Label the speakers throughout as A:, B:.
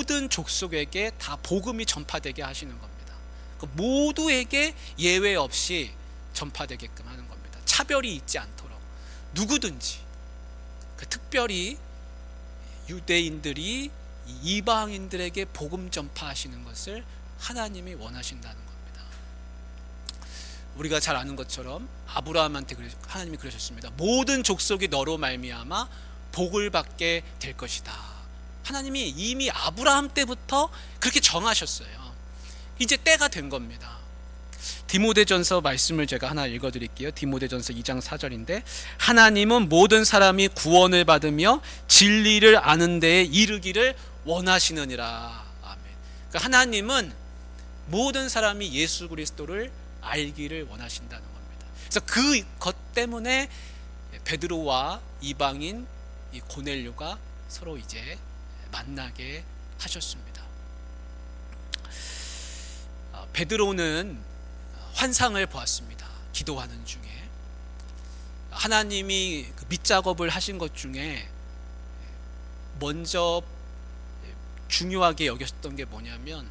A: 모든 족속에게 다 복음이 전파되게 하시는 겁니다. 모두에게 예외 없이 전파되게끔 하는 겁니다. 차별이 있지 않도록 누구든지, 특별히 유대인들이 이방인들에게 복음 전파하시는 것을 하나님이 원하신다는 겁니다. 우리가 잘 아는 것처럼 아브라함한테 하나님이 그러셨습니다. 모든 족속이 너로 말미암아 복을 받게 될 것이다. 하나님이 이미 아브라함 때부터 그렇게 정하셨어요. 이제 때가 된 겁니다. 디모데전서 말씀을 제가 하나 읽어드릴게요. 디모데전서 2장 4절인데, 하나님은 모든 사람이 구원을 받으며 진리를 아는 데에 이르기를 원하시느니라. 아멘. 그러니까 하나님은 모든 사람이 예수 그리스도를 알기를 원하신다는 겁니다. 그래서 그것 때문에 베드로와 이방인 이 고넬료가 서로 이제 만나게 하셨습니다. 베드로는 환상을 보았습니다. 기도하는 중에 하나님이 밑작업을 하신 것 중에 먼저 중요하게 여겼던 게 뭐냐면,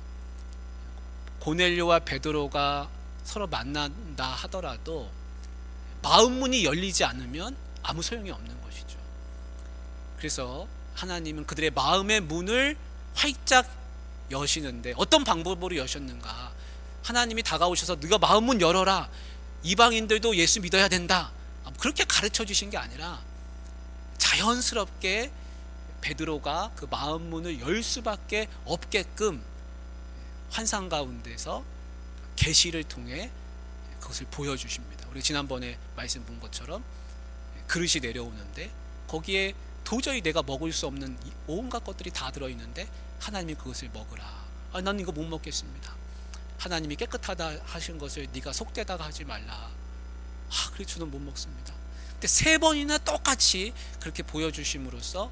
A: 고넬료와 베드로가 서로 만난다 하더라도 마음문이 열리지 않으면 아무 소용이 없는 것이죠. 그래서 하나님은 그들의 마음의 문을 활짝 여시는데, 어떤 방법으로 여셨는가? 하나님이 다가오셔서 네가 마음문 열어라, 이방인들도 예수 믿어야 된다, 그렇게 가르쳐 주신 게 아니라 자연스럽게 베드로가 그 마음문을 열 수밖에 없게끔 환상 가운데서 계시를 통해 그것을 보여주십니다. 우리 지난번에 말씀 본 것처럼 그릇이 내려오는데 거기에 도저히 내가 먹을 수 없는 온갖 것들이 다 들어있는데 하나님이 그것을 먹으라. 난 이거 못 먹겠습니다. 하나님이 깨끗하다 하신 것을 네가 속되다가 하지 말라. 그래 저는 못 먹습니다. 근데 3번이나 똑같이 그렇게 보여주심으로써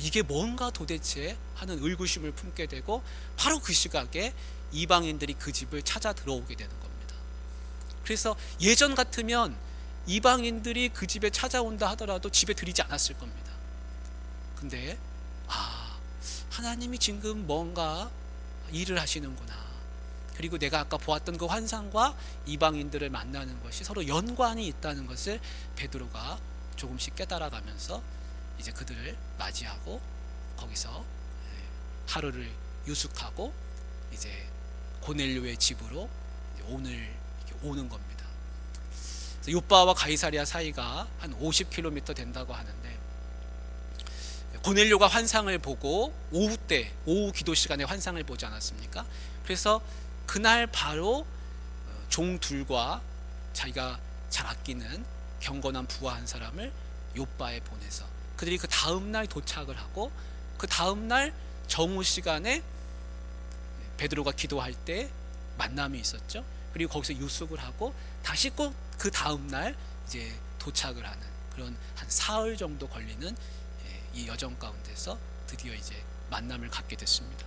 A: 이게 뭔가 도대체 하는 의구심을 품게 되고, 바로 그 시각에 이방인들이 그 집을 찾아 들어오게 되는 겁니다. 그래서 예전 같으면 이방인들이 그 집에 찾아온다 하더라도 집에 들이지 않았을 겁니다. 근데 하나님이 지금 뭔가 일을 하시는구나. 그리고 내가 아까 보았던 그 환상과 이방인들을 만나는 것이 서로 연관이 있다는 것을 베드로가 조금씩 깨달아가면서 이제 그들을 맞이하고 거기서 하루를 유숙하고 이제 고넬료의 집으로 오는 겁니다. 요빠와 가이사랴 사이가 한 50km 된다고 하는데, 고넬료가 환상을 보고 오후 기도 시간에 환상을 보지 않았습니까? 그래서 그날 바로 종 둘과 자기가 잘 아끼는 경건한 부하 한 사람을 요빠에 보내서 그들이 그 다음날 도착을 하고, 그 다음날 정오 시간에 베드로가 기도할 때 만남이 있었죠. 그리고 거기서 유숙을 하고 다시 꼭 그 다음날 이제 도착을 하는, 그런 한 사흘 정도 걸리는 이 여정 가운데서 드디어 이제 만남을 갖게 됐습니다.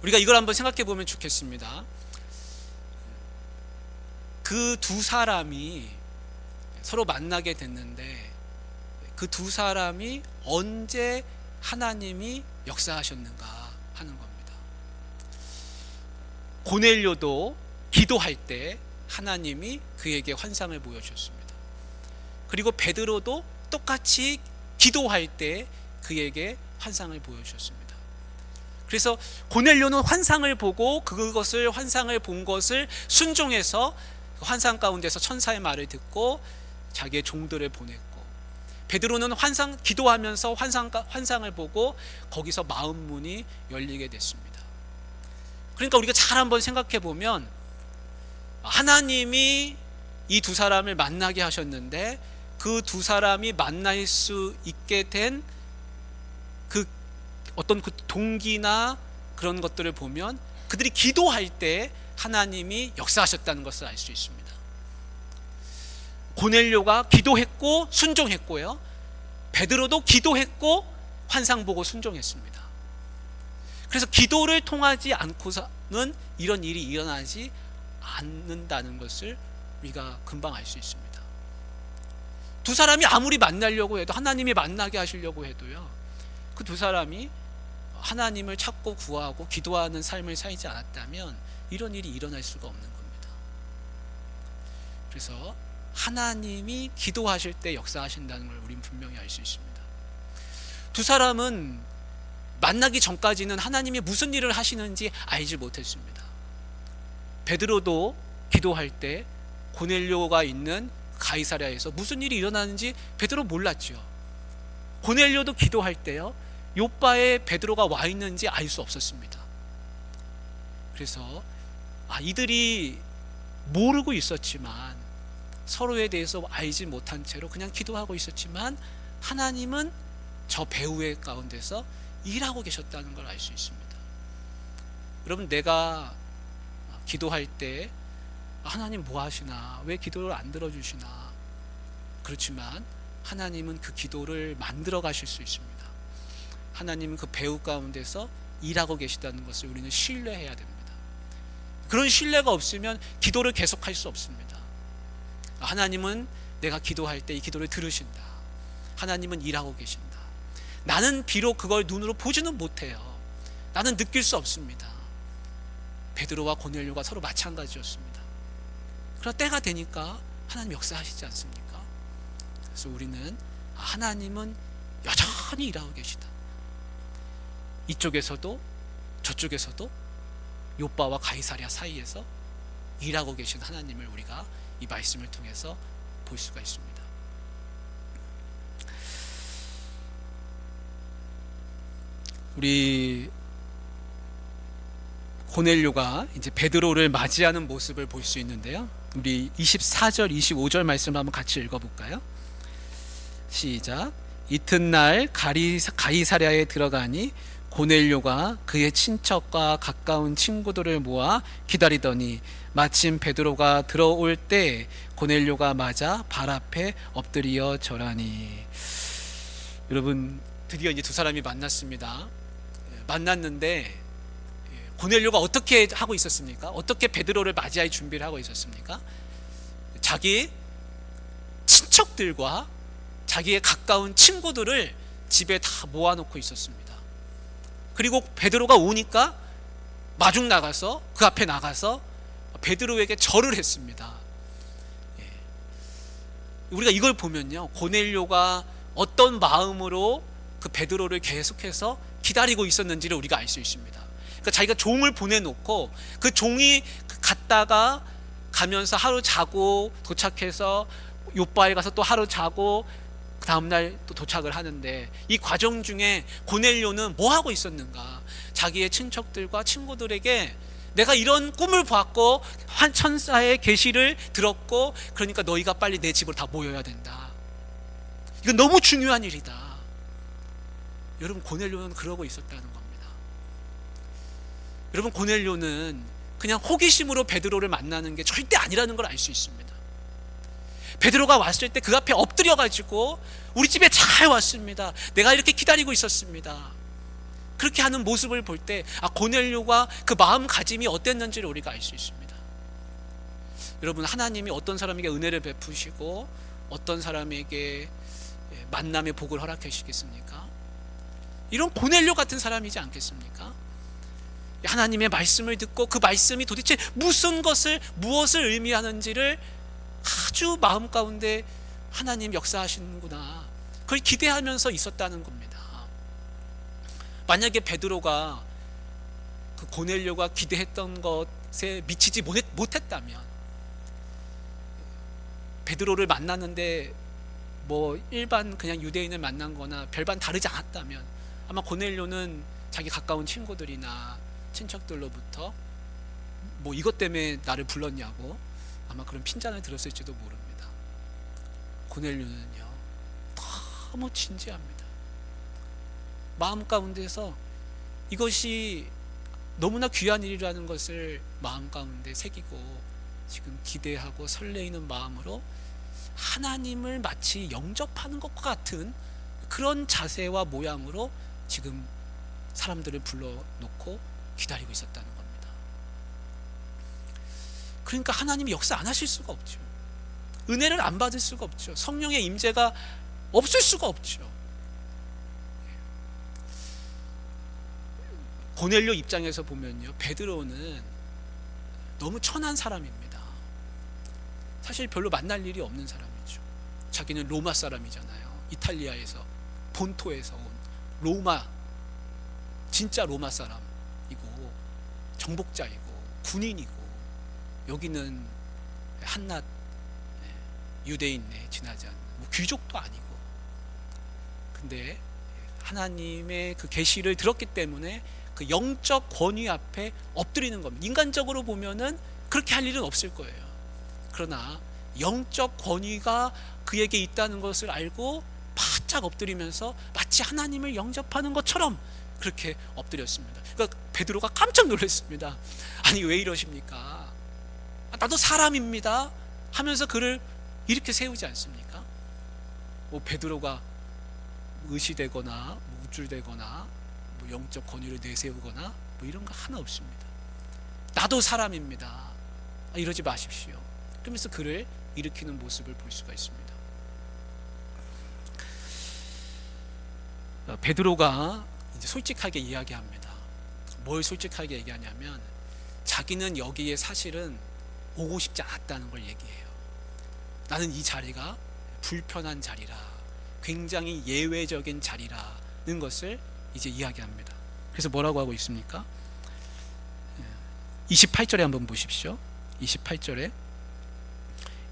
A: 우리가 이걸 한번 생각해 보면 좋겠습니다. 그 두 사람이 서로 만나게 됐는데, 그 두 사람이 언제 하나님이 역사하셨는가 하는 겁니다. 고넬료도 기도할 때 하나님이 그에게 환상을 보여주셨습니다. 그리고 베드로도 똑같이 기도할 때 그에게 환상을 보여주셨습니다. 그래서 고넬료는 환상을 보고 그것을 환상을 본 것을 순종해서 환상 가운데서 천사의 말을 듣고 자기의 종들을 보냈고, 베드로는 기도하면서 환상을 보고 거기서 마음 문이 열리게 됐습니다. 그러니까 우리가 잘 한번 생각해 보면, 하나님이 이 두 사람을 만나게 하셨는데 그 두 사람이 만날 수 있게 된 그 어떤 그 동기나 그런 것들을 보면 그들이 기도할 때 하나님이 역사하셨다는 것을 알 수 있습니다. 고넬료가 기도했고 순종했고요, 베드로도 기도했고 환상 보고 순종했습니다. 그래서 기도를 통하지 않고서는 이런 일이 일어나지 않는다는 것을 우리가 금방 알 수 있습니다. 두 사람이 아무리 만나려고 해도, 하나님이 만나게 하시려고 해도요, 그 두 사람이 하나님을 찾고 구하고 기도하는 삶을 살지 않았다면 이런 일이 일어날 수가 없는 겁니다. 그래서 하나님이 기도하실 때 역사하신다는 걸 우리는 분명히 알 수 있습니다. 두 사람은 만나기 전까지는 하나님이 무슨 일을 하시는지 알지 못했습니다. 베드로도 기도할 때 고넬료가 있는 가이사랴에서 무슨 일이 일어나는지 베드로 몰랐죠. 고넬료도 기도할 때요, 요바에 베드로가 와 있는지 알 수 없었습니다. 그래서 이들이 모르고 있었지만, 서로에 대해서 알지 못한 채로 그냥 기도하고 있었지만 하나님은 저 배후의 가운데서 일하고 계셨다는 걸 알 수 있습니다. 여러분, 내가 기도할 때 하나님 뭐 하시나, 왜 기도를 안 들어주시나, 그렇지만 하나님은 그 기도를 만들어 가실 수 있습니다. 하나님은 그 배후 가운데서 일하고 계시다는 것을 우리는 신뢰해야 됩니다. 그런 신뢰가 없으면 기도를 계속할 수 없습니다. 하나님은 내가 기도할 때 이 기도를 들으신다. 하나님은 일하고 계신다. 나는 비록 그걸 눈으로 보지는 못해요. 나는 느낄 수 없습니다. 베드로와 고넬료가 서로 마찬가지였습니다. 그러나 때가 되니까 하나님 역사하시지 않습니까? 그래서 우리는 하나님은 여전히 일하고 계시다. 이쪽에서도 저쪽에서도 요바와 가이사랴 사이에서 일하고 계신 하나님을 우리가 이 말씀을 통해서 볼 수가 있습니다. 우리 고넬료가 이제 베드로를 맞이하는 모습을 볼 수 있는데요, 우리 24절 25절 말씀을 한번 같이 읽어볼까요? 시작. 이튿날 가이사랴에 들어가니 고넬료가 그의 친척과 가까운 친구들을 모아 기다리더니 마침 베드로가 들어올 때 고넬료가 맞아 발 앞에 엎드려 절하니. 여러분, 드디어 이제 두 사람이 만났습니다. 만났는데 고넬료가 어떻게 하고 있었습니까? 어떻게 베드로를 맞이할 준비를 하고 있었습니까? 자기 친척들과 자기의 가까운 친구들을 집에 다 모아놓고 있었습니다. 그리고 베드로가 오니까 마중 나가서, 그 앞에 나가서 베드로에게 절을 했습니다. 우리가 이걸 보면요, 고넬료가 어떤 마음으로 그 베드로를 계속해서 기다리고 있었는지를 우리가 알 수 있습니다. 그러니까 자기가 종을 보내놓고 그 종이 갔다가 가면서 하루 자고 도착해서 요바에 가서 또 하루 자고 그 다음날 또 도착을 하는데, 이 과정 중에 고넬료는 뭐 하고 있었는가? 자기의 친척들과 친구들에게 내가 이런 꿈을 봤고 한 천사의 계시를 들었고, 그러니까 너희가 빨리 내 집으로 다 모여야 된다. 이건 너무 중요한 일이다. 여러분, 고넬료는 그러고 있었다는 겁니다. 여러분, 고넬료는 그냥 호기심으로 베드로를 만나는 게 절대 아니라는 걸 알 수 있습니다. 베드로가 왔을 때 그 앞에 엎드려 가지고 우리 집에 잘 왔습니다, 내가 이렇게 기다리고 있었습니다, 그렇게 하는 모습을 볼 때 고넬료가 그 마음가짐이 어땠는지를 우리가 알 수 있습니다. 여러분, 하나님이 어떤 사람에게 은혜를 베푸시고 어떤 사람에게 만남의 복을 허락해 주시겠습니까? 이런 고넬료 같은 사람이지 않겠습니까? 하나님의 말씀을 듣고 그 말씀이 도대체 무엇을 의미하는지를 아주 마음 가운데 하나님 역사하시는구나, 그걸 기대하면서 있었다는 겁니다. 만약에 베드로가 그 고넬료가 기대했던 것에 미치지 못했다면, 베드로를 만났는데 뭐 일반 그냥 유대인을 만난 거나 별반 다르지 않았다면 아마 고넬료는 자기 가까운 친구들이나 친척들로부터 뭐 이것 때문에 나를 불렀냐고 아마 그런 핀잔을 들었을지도 모릅니다. 고넬료는요, 너무 진지합니다. 마음 가운데서 이것이 너무나 귀한 일이라는 것을 마음 가운데 새기고 지금 기대하고 설레이는 마음으로 하나님을 마치 영접하는 것과 같은 그런 자세와 모양으로 지금 사람들을 불러놓고 기다리고 있었다는 겁니다. 그러니까 하나님이 역사 안 하실 수가 없죠. 은혜를 안 받을 수가 없죠. 성령의 임재가 없을 수가 없죠. 고넬료 입장에서 보면요, 베드로는 너무 천한 사람입니다. 사실 별로 만날 일이 없는 사람이죠. 자기는 로마 사람이잖아요. 이탈리아에서, 본토에서 온 로마, 진짜 로마 사람이고 정복자이고 군인이고, 여기는 한낱 유대인에 지나지 않는 뭐 귀족도 아니고, 근데 하나님의 그 계시를 들었기 때문에 그 영적 권위 앞에 엎드리는 겁니다. 인간적으로 보면은 그렇게 할 일은 없을 거예요. 그러나 영적 권위가 그에게 있다는 것을 알고 바짝 엎드리면서 마치 하나님을 영접하는 것처럼 그렇게 엎드렸습니다. 그러니까 베드로가 깜짝 놀랐습니다. 아니, 왜 이러십니까? 나도 사람입니다 하면서 그를 이렇게 세우지 않습니까? 뭐 베드로가 의시되거나 뭐 우쭐대거나 뭐 영적 권위를 내세우거나 뭐 이런 거 하나 없습니다. 나도 사람입니다, 이러지 마십시오. 그러면서 그를 일으키는 모습을 볼 수가 있습니다. 베드로가 이제 솔직하게 이야기합니다. 뭘 솔직하게 얘기하냐면, 자기는 여기에 사실은 오고 싶지 않았다는 걸 얘기해요. 나는 이 자리가 불편한 자리라, 굉장히 예외적인 자리라는 것을 이제 이야기합니다. 그래서 뭐라고 하고 있습니까? 28절에 한번 보십시오. 28절에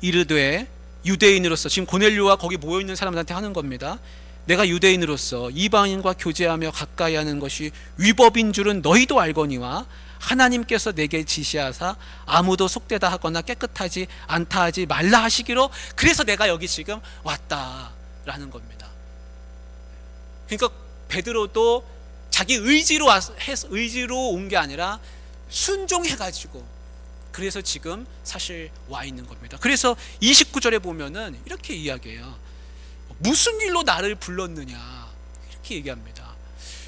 A: 이르되 유대인으로서, 지금 고넬료와 거기 모여있는 사람들한테 하는 겁니다. 내가 유대인으로서 이방인과 교제하며 가까이 하는 것이 위법인 줄은 너희도 알거니와 하나님께서 내게 지시하사 아무도 속되다 하거나 깨끗하지 않다 하지 말라 하시기로, 그래서 내가 여기 지금 왔다라는 겁니다. 그러니까 베드로도 자기 의지로 온 게 아니라 순종해가지고, 그래서 지금 사실 와 있는 겁니다. 그래서 29절에 보면은 이렇게 이야기해요. 무슨 일로 나를 불렀느냐, 이렇게 얘기합니다.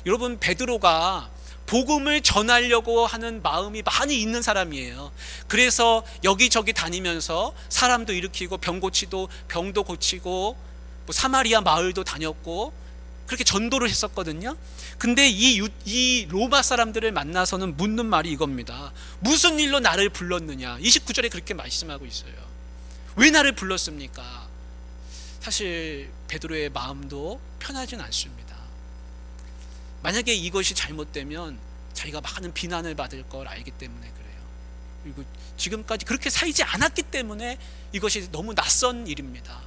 A: 여러분, 베드로가 복음을 전하려고 하는 마음이 많이 있는 사람이에요. 그래서 여기저기 다니면서 사람도 일으키고 병도 고치고 뭐 사마리아 마을도 다녔고 그렇게 전도를 했었거든요. 근데 이 로마 사람들을 만나서는 묻는 말이 이겁니다. 무슨 일로 나를 불렀느냐. 29절에 그렇게 말씀하고 있어요. 왜 나를 불렀습니까? 사실 베드로의 마음도 편하진 않습니다. 만약에 이것이 잘못되면 자기가 많은 비난을 받을 걸 알기 때문에 그래요. 그리고 지금까지 그렇게 살지 않았기 때문에 이것이 너무 낯선 일입니다.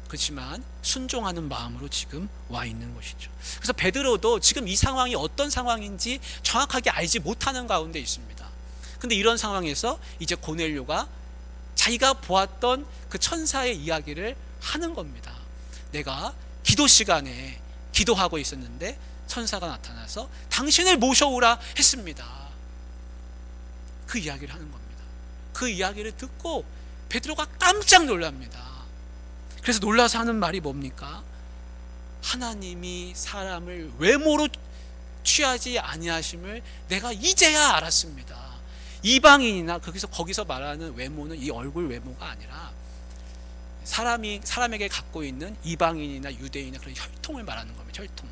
A: 그렇지만 순종하는 마음으로 지금 와 있는 것이죠. 그래서 베드로도 지금 이 상황이 어떤 상황인지 정확하게 알지 못하는 가운데 있습니다. 근데 이런 상황에서 이제 고넬료가 자기가 보았던 그 천사의 이야기를 하는 겁니다. 내가 기도 시간에 기도하고 있었는데 천사가 나타나서 당신을 모셔오라 했습니다. 그 이야기를 하는 겁니다. 그 이야기를 듣고 베드로가 깜짝 놀랍니다. 그래서 놀라서 하는 말이 뭡니까? 하나님이 사람을 외모로 취하지 아니하심을 내가 이제야 알았습니다. 이방인이나 거기서 말하는 외모는 이 얼굴 외모가 아니라 사람에게 갖고 있는 이방인이나 유대인이나 그런 혈통을 말하는 겁니다. 혈통.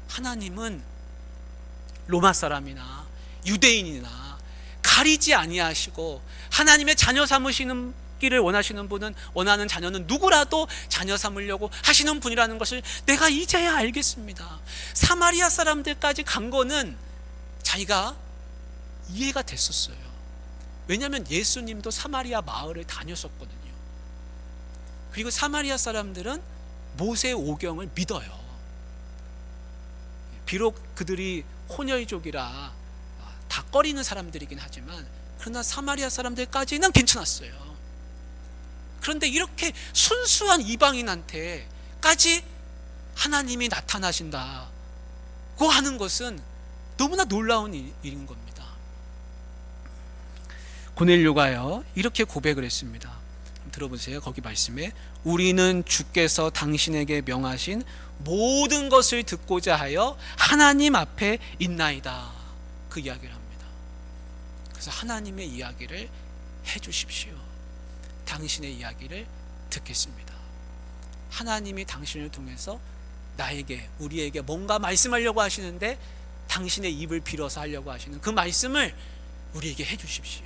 A: 하나님은 로마 사람이나 유대인이나 가리지 아니하시고 하나님의 자녀 삼으시는 기를 원하시는 분은, 원하는 자녀는 누구라도 자녀 삼으려고 하시는 분이라는 것을 내가 이제야 알겠습니다. 사마리아 사람들까지 간 거는 자기가 이해가 됐었어요. 왜냐하면 예수님도 사마리아 마을을 다녔었거든요. 그리고 사마리아 사람들은 모세 오경을 믿어요. 비록 그들이 혼혈족이라 다 꺼리는 사람들이긴 하지만, 그러나 사마리아 사람들까지는 괜찮았어요. 그런데 이렇게 순수한 이방인한테까지 하나님이 나타나신다고 하는 것은 너무나 놀라운 일인 겁니다. 고넬료가요 이렇게 고백을 했습니다. 들어보세요. 거기 말씀에 우리는 주께서 당신에게 명하신 모든 것을 듣고자 하여 하나님 앞에 있나이다. 그 이야기를 합니다. 그래서 하나님의 이야기를 해주십시오. 당신의 이야기를 듣겠습니다. 하나님이 당신을 통해서 나에게, 우리에게 뭔가 말씀하려고 하시는데 당신의 입을 빌어서 하려고 하시는 그 말씀을 우리에게 해주십시오.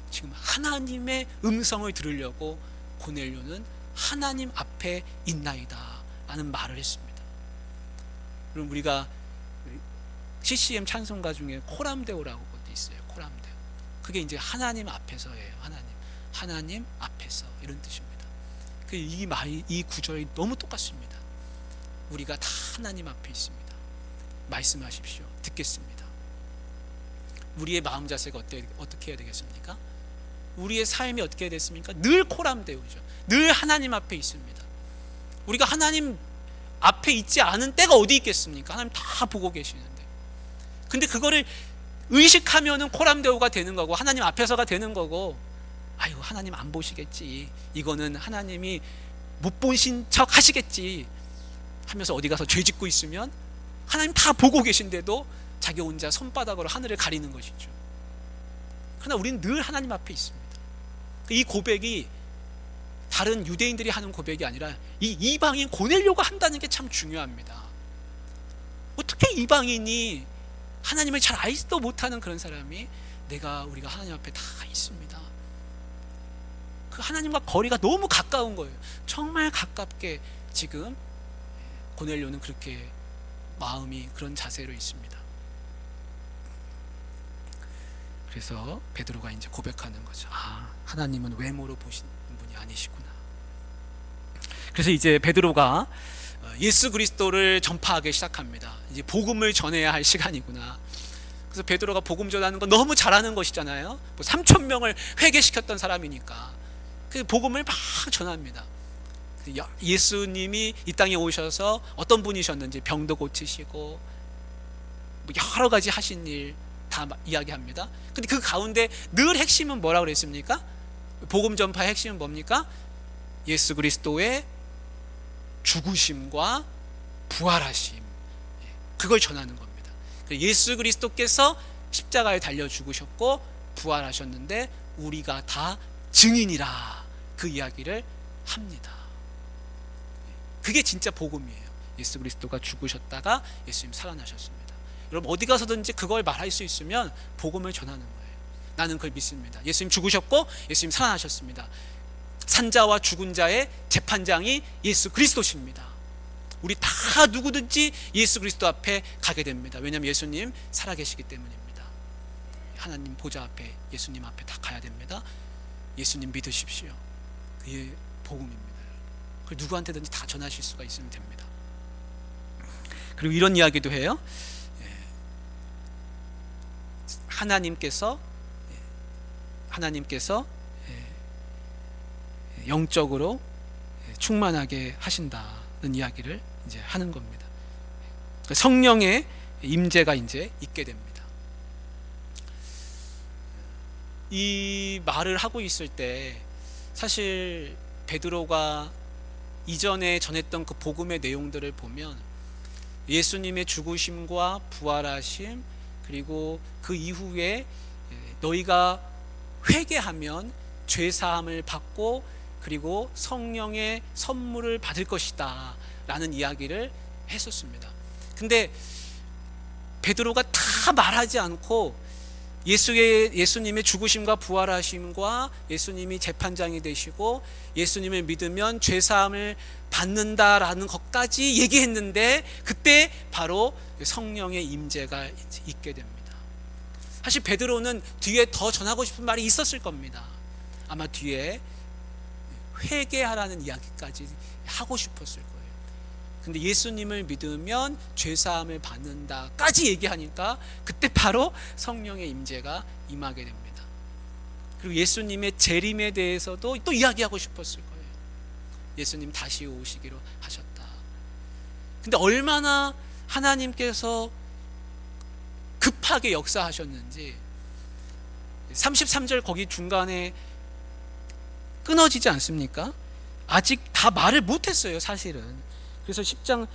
A: 지금 하나님의 음성을 들으려고 고넬료는 하나님 앞에 있나이다 라는 말을 했습니다. 그럼 우리가 CCM 찬송가 중에 코람데오라고 것도 있어요. 코람데오. 그게 이제 하나님 앞에서예요. 하나님 앞에서, 이런 뜻입니다. 이 구절이 너무 똑같습니다. 우리가 다 하나님 앞에 있습니다. 말씀하십시오. 듣겠습니다. 우리의 마음 자세가 어떻게 해야 되겠습니까? 우리의 삶이 어떻게 해야 됐습니까? 늘 코람데오죠. 늘 하나님 앞에 있습니다. 우리가 하나님 앞에 있지 않은 때가 어디 있겠습니까? 하나님 다 보고 계시는데. 근데 그거를 의식하면은 코람데오가 되는 거고, 하나님 앞에서가 되는 거고, 아유, 하나님 안 보시겠지, 이거는 하나님이 못 보신 척 하시겠지 하면서 어디 가서 죄 짓고 있으면 하나님 다 보고 계신데도 자기 혼자 손바닥으로 하늘을 가리는 것이죠. 그러나 우리는 늘 하나님 앞에 있습니다. 이 고백이 다른 유대인들이 하는 고백이 아니라 이 이방인 고넬료가 한다는 게 참 중요합니다. 어떻게 이방인이, 하나님을 잘 알지도 못하는 그런 사람이 우리가 하나님 앞에 다 있습니다. 그 하나님과 거리가 너무 가까운 거예요. 정말 가깝게 지금 고넬료는 그렇게 마음이 그런 자세로 있습니다. 그래서 베드로가 이제 고백하는 거죠. 하나님은 외모로 보시는 분이 아니시구나. 그래서 이제 베드로가 예수 그리스도를 전파하기 시작합니다. 이제 복음을 전해야 할 시간이구나. 그래서 베드로가 복음 전하는 거 너무 잘하는 것이잖아요. 3,000명을 회개시켰던 사람이니까 그 복음을 막 전합니다. 예수님이 이 땅에 오셔서 어떤 분이셨는지, 병도 고치시고 여러 가지 하신 일 다 이야기합니다. 근데 그 가운데 늘 핵심은 뭐라고 그랬습니까? 복음 전파의 핵심은 뭡니까? 예수 그리스도의 죽으심과 부활하심, 그걸 전하는 겁니다. 예수 그리스도께서 십자가에 달려 죽으셨고 부활하셨는데 우리가 다 증인이라, 그 이야기를 합니다. 그게 진짜 복음이에요. 예수 그리스도가 죽으셨다가 예수님 살아나셨습니다. 여러분 어디 가서든지 그걸 말할 수 있으면 복음을 전하는 거예요. 나는 그걸 믿습니다. 예수님 죽으셨고 예수님 살아나셨습니다. 산자와 죽은 자의 재판장이 예수 그리스도십니다. 우리 다 누구든지 예수 그리스도 앞에 가게 됩니다. 왜냐하면 예수님 살아계시기 때문입니다. 하나님 보좌 앞에, 예수님 앞에 다 가야 됩니다. 예수님 믿으십시오. 그게 복음입니다. 그걸 누구한테든지 다 전하실 수가 있으면 됩니다. 그리고 이런 이야기도 해요. 하나님께서 영적으로 충만하게 하신다는 이야기를 이제 하는 겁니다. 성령의 임재가 이제 있게 됩니다. 이 말을 하고 있을 때 사실 베드로가 이전에 전했던 그 복음의 내용들을 보면 예수님의 죽으심과 부활하심, 그리고 그 이후에 너희가 회개하면 죄사함을 받고 그리고 성령의 선물을 받을 것이다 라는 이야기를 했었습니다. 근데 베드로가 다 말하지 않고 예수님의 죽으심과 부활하심과 예수님이 재판장이 되시고 예수님을 믿으면 죄사함을 받는다라는 것까지 얘기했는데 그때 바로 성령의 임재가 있게 됩니다. 사실 베드로는 뒤에 더 전하고 싶은 말이 있었을 겁니다. 아마 뒤에 회개하라는 이야기까지 하고 싶었을 거예요. 근데 예수님을 믿으면 죄사함을 받는다까지 얘기하니까 그때 바로 성령의 임재가 임하게 됩니다. 그리고 예수님의 재림에 대해서도 또 이야기하고 싶었을 거예요. 예수님 다시 오시기로 하셨다. 근데 얼마나 하나님께서 급하게 역사하셨는지 33절 거기 중간에 끊어지지 않습니까? 아직 다 말을 못했어요, 사실은. 그래서 10장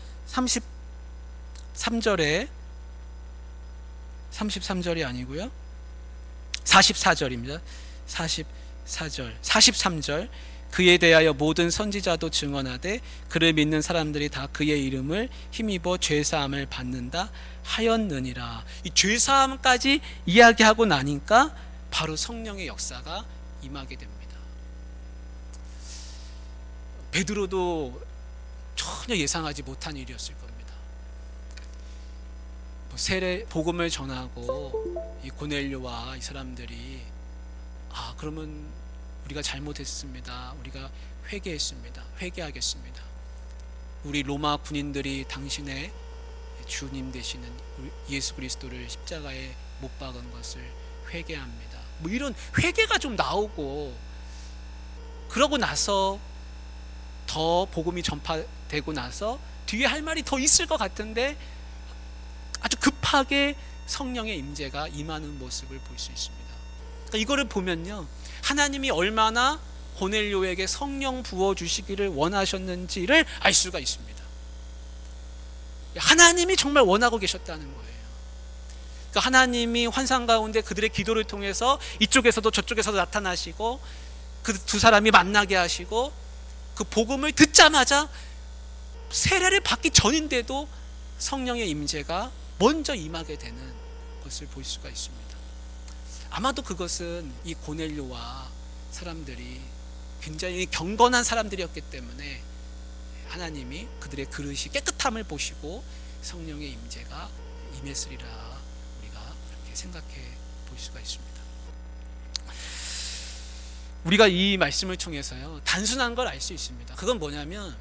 A: 33절에 33절이 아니고요 44절입니다. 43절 그에 대하여 모든 선지자도 증언하되 그를 믿는 사람들이 다 그의 이름을 힘입어 죄사함을 받는다 하였느니라. 이 죄사함까지 이야기하고 나니까 바로 성령의 역사가 임하게 됩니다. 베드로도 전혀 예상하지 못한 일이었을 겁니다. 세례 복음을 전하고 이 고넬료와 이 사람들이 그러면 우리가 잘못했습니다. 우리가 회개하겠습니다. 우리 로마 군인들이 당신의 주님 되시는 예수 그리스도를 십자가에 못 박은 것을 회개합니다. 뭐 이런 회개가 좀 나오고, 그러고 나서 더 복음이 전파되고 나서 뒤에 할 말이 더 있을 것 같은데 아주 급하게 성령의 임재가 임하는 모습을 볼 수 있습니다. 그러니까 이거를 보면요, 하나님이 얼마나 고넬료에게 성령 부어주시기를 원하셨는지를 알 수가 있습니다. 하나님이 정말 원하고 계셨다는 거예요. 그러니까 하나님이 환상 가운데 그들의 기도를 통해서 이쪽에서도 저쪽에서도 나타나시고 그 두 사람이 만나게 하시고, 그 복음을 듣자마자 세례를 받기 전인데도 성령의 임재가 먼저 임하게 되는 것을 볼 수가 있습니다. 아마도 그것은 이 고넬료와 사람들이 굉장히 경건한 사람들이었기 때문에 하나님이 그들의 그릇이 깨끗함을 보시고 성령의 임재가 임했으리라, 우리가 그렇게 생각해 볼 수가 있습니다. 우리가 이 말씀을 통해서요, 단순한 걸 알 수 있습니다. 그건 뭐냐면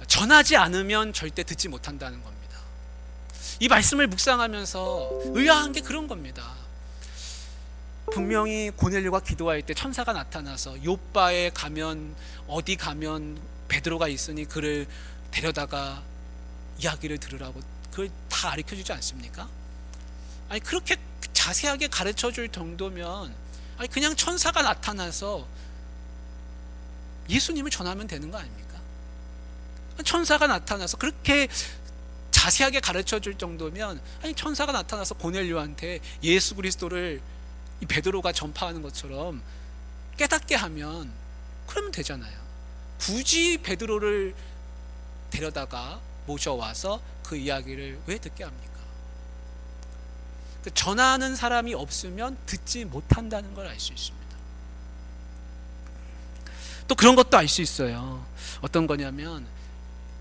A: 전하지 않으면 절대 듣지 못한다는 겁니다. 이 말씀을 묵상하면서 의아한 게 그런 겁니다. 분명히 고넬료가 기도할 때 천사가 나타나서 요빠에 가면, 어디 가면 베드로가 있으니 그를 데려다가 이야기를 들으라고, 그걸 다 가르쳐주지 않습니까? 아니, 그렇게 자세하게 가르쳐줄 정도면 그냥 천사가 나타나서 예수님을 전하면 되는 거 아닙니까? 천사가 나타나서 그렇게 자세하게 가르쳐줄 정도면, 천사가 나타나서 고넬료한테 예수 그리스도를 이 베드로가 전파하는 것처럼 깨닫게 하면 그러면 되잖아요. 굳이 베드로를 데려다가 모셔와서 그 이야기를 왜 듣게 합니까? 전하는 사람이 없으면 듣지 못한다는 걸 알 수 있습니다. 또 그런 것도 알 수 있어요. 어떤 거냐면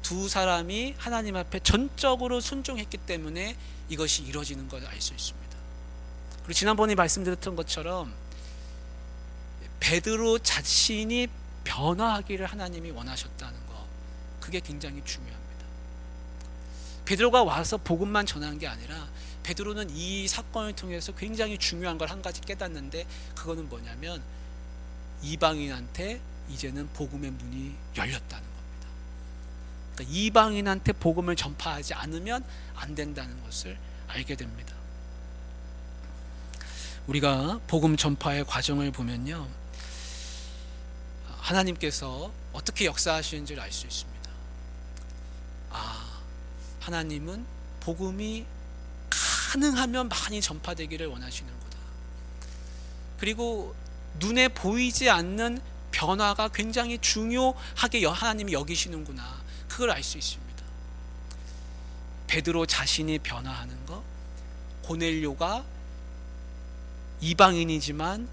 A: 두 사람이 하나님 앞에 전적으로 순종했기 때문에 이것이 이루어지는 걸 알 수 있습니다. 그리고 지난번에 말씀드렸던 것처럼 베드로 자신이 변화하기를 하나님이 원하셨다는 거, 그게 굉장히 중요합니다. 베드로가 와서 복음만 전한 게 아니라 베드로는 이 사건을 통해서 굉장히 중요한 걸 한 가지 깨닫는데, 그거는 뭐냐면 이방인한테 이제는 복음의 문이 열렸다는 겁니다. 그러니까 이방인한테 복음을 전파하지 않으면 안 된다는 것을 알게 됩니다. 우리가 복음 전파의 과정을 보면요, 하나님께서 어떻게 역사하시는지를 알 수 있습니다. 하나님은 복음이 가능하면 많이 전파되기를 원하시는구나. 그리고 눈에 보이지 않는 변화가 굉장히 중요하게 하나님이 여기시는구나, 그걸 알 수 있습니다. 베드로 자신이 변화하는 것, 고넬료가 이방인이지만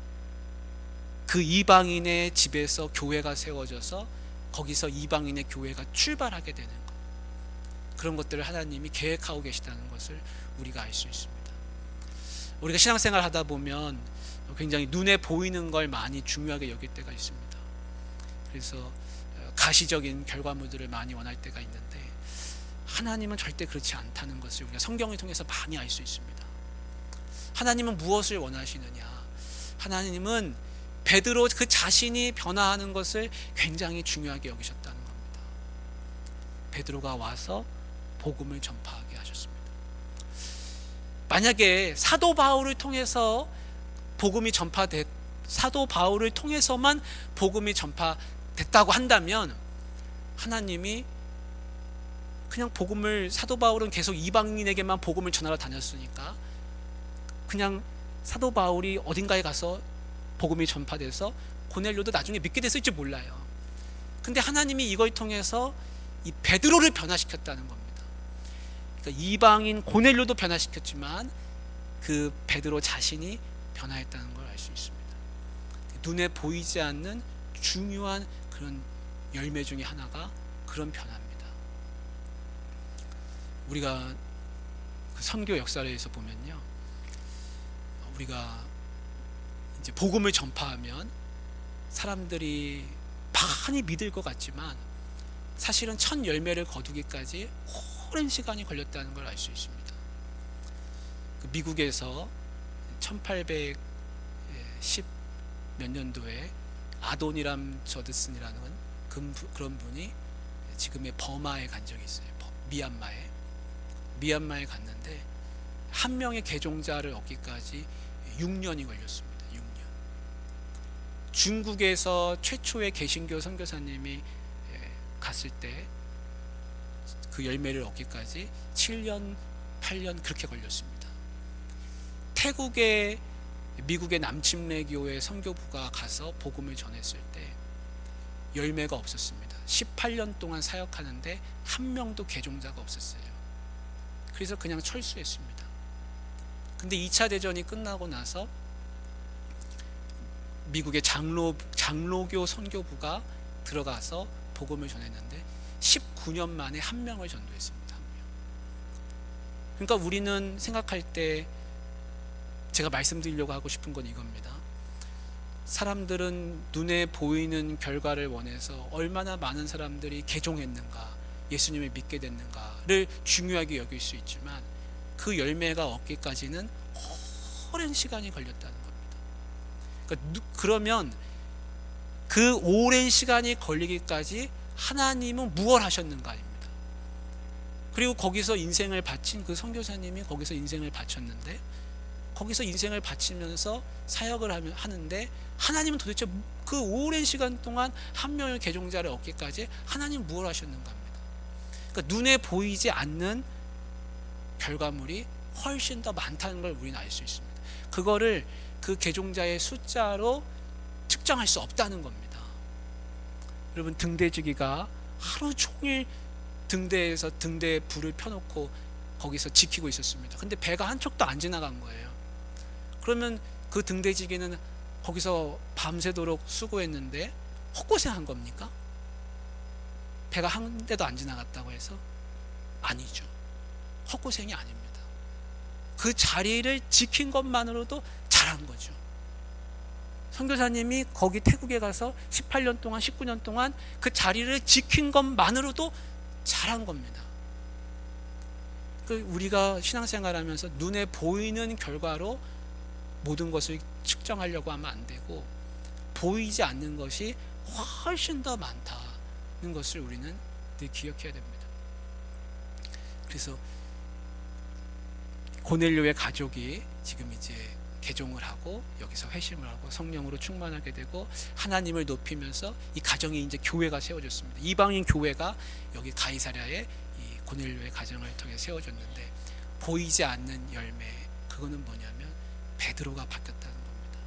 A: 그 이방인의 집에서 교회가 세워져서 거기서 이방인의 교회가 출발하게 되는 것, 그런 것들을 하나님이 계획하고 계시다는 것을 우리가 알 수 있습니다. 우리가 신앙생활 하다 보면 굉장히 눈에 보이는 걸 많이 중요하게 여길 때가 있습니다. 그래서 가시적인 결과물들을 많이 원할 때가 있는데, 하나님은 절대 그렇지 않다는 것을 우리가 성경을 통해서 많이 알 수 있습니다. 하나님은 무엇을 원하시느냐? 하나님은 베드로 그 자신이 변화하는 것을 굉장히 중요하게 여기셨다는 겁니다. 베드로가 와서 복음을 전파하게 하셨습니다. 만약에 사도 바울을 통해서 사도 바울을 통해서만 복음이 전파됐다고 한다면, 하나님이 그냥 사도 바울은 계속 이방인에게만 복음을 전하러 다녔으니까 그냥 사도 바울이 어딘가에 가서 복음이 전파돼서 고넬료도 나중에 믿게 됐을지 몰라요. 근데 하나님이 이걸 통해서 이 베드로를 변화시켰다는 겁니다. 그러니까 이방인 고넬료도 변화시켰지만 그 베드로 자신이 변화했다는 걸 알 수 있습니다. 눈에 보이지 않는 중요한 그런 열매 중에 하나가 그런 변화입니다. 우리가 그 선교 역사에서 보면요, 우리가 이제 복음을 전파하면 사람들이 많이 믿을 것 같지만 사실은 첫 열매를 거두기까지 오랜 시간이 걸렸다는 걸 알 수 있습니다. 그 미국에서 1810 몇 년도에 아도니람 저드슨이라는 그런 분이 지금의 버마에 간 적이 있어요. 미얀마에 갔는데 한 명의 개종자를 얻기까지 6년이 걸렸습니다. 6년. 중국에서 최초의 개신교 선교사님이 갔을 때 그 열매를 얻기까지 7년, 8년 그렇게 걸렸습니다. 태국의 미국의 남침례교회 선교부가 가서 복음을 전했을 때 열매가 없었습니다. 18년 동안 사역하는데 한 명도 개종자가 없었어요. 그래서 그냥 철수했습니다. 근데 2차 대전이 끝나고 나서 미국의 장로교 선교부가 들어가서 복음을 전했는데 19년 만에 한 명을 전도했습니다. 한 명. 그러니까 우리는 생각할 때 제가 말씀드리려고 하고 싶은 건 이겁니다. 사람들은 눈에 보이는 결과를 원해서 얼마나 많은 사람들이 개종했는가, 예수님을 믿게 됐는가를 중요하게 여길 수 있지만 그 열매가 얻기까지는 오랜 시간이 걸렸다는 겁니다. 그러면 그 오랜 시간이 걸리기까지 하나님은 무엇을 하셨는가입니다. 그리고 거기서 인생을 바친 그 선교사님이 거기서 인생을 바쳤는데 거기서 인생을 바치면서 사역을 하는데 하나님은 도대체 그 오랜 시간 동안 한 명의 개종자를 얻기까지 하나님은 무엇을 하셨는가 합니다. 그러니까 눈에 보이지 않는 결과물이 훨씬 더 많다는 걸 우리는 알 수 있습니다. 그거를 그 개종자의 숫자로 측정할 수 없다는 겁니다. 여러분, 등대지기가 하루 종일 등대에 불을 펴놓고 거기서 지키고 있었습니다. 근데 배가 한 척도 안 지나간 거예요. 그러면 그 등대지기는 거기서 밤새도록 수고했는데 헛고생한 겁니까? 배가 한 대도 안 지나갔다고 해서? 아니죠. 헛고생이 아닙니다. 그 자리를 지킨 것만으로도 잘한 거죠. 선교사님이 거기 태국에 가서 18년 동안 19년 동안 그 자리를 지킨 것만으로도 잘한 겁니다. 우리가 신앙생활하면서 눈에 보이는 결과로 모든 것을 측정하려고 하면 안 되고 보이지 않는 것이 훨씬 더 많다는 것을 우리는 늘 기억해야 됩니다. 그래서 고넬료의 가족이 지금 이제 개종을 하고 여기서 회심을 하고 성령으로 충만하게 되고 하나님을 높이면서 이 가정이 이제 교회가 세워졌습니다. 이방인 교회가 여기 가이사랴에 이 고넬료의 가정을 통해 세워졌는데 보이지 않는 열매, 그거는 뭐냐면 베드로가 바뀌었다는 겁니다.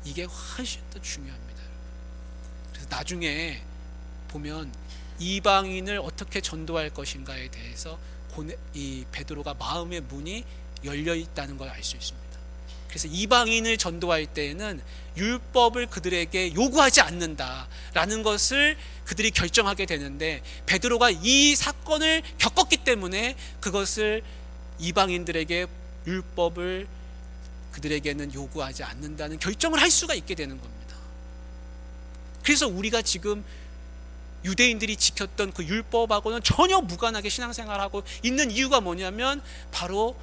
A: 이게 훨씬 더 중요합니다. 그래서 나중에 보면 이방인을 어떻게 전도할 것인가에 대해서 이 베드로가 마음의 문이 열려 있다는 걸 알 수 있습니다. 그래서 이방인을 전도할 때에는 율법을 그들에게 요구하지 않는다라는 것을 그들이 결정하게 되는데 베드로가 이 사건을 겪었기 때문에 그것을 이방인들에게 율법을 그들에게는 요구하지 않는다는 결정을 할 수가 있게 되는 겁니다. 그래서 우리가 지금 유대인들이 지켰던 그 율법하고는 전혀 무관하게 신앙생활하고 있는 이유가 뭐냐면 바로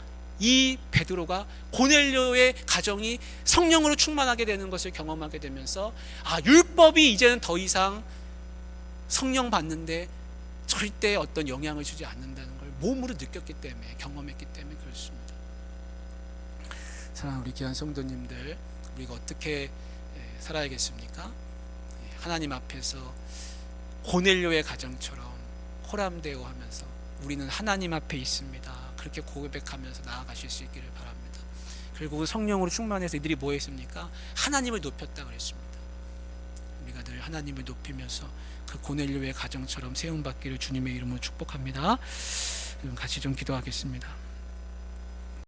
A: 이 베드로가 고넬료의 가정이 성령으로 충만하게 되는 것을 경험하게 되면서 율법이 이제는 더 이상 성령 받는데 절대 어떤 영향을 주지 않는다는 걸 몸으로 느꼈기 때문에, 경험했기 때문에 그렇습니다. 사랑하는 우리 귀한 성도님들, 우리가 어떻게 살아야겠습니까? 하나님 앞에서 고넬료의 가정처럼 호람되어 하면서 우리는 하나님 앞에 있습니다, 그렇게 고백하면서 나아가실 수 있기를 바랍니다. 그리고 성령으로 충만해서 이들이 뭐 했습니까? 하나님을 높였다 그랬습니다. 우리가 늘 하나님을 높이면서 그 고넬료의 가정처럼 세움받기를 주님의 이름으로 축복합니다. 같이 좀 기도하겠습니다.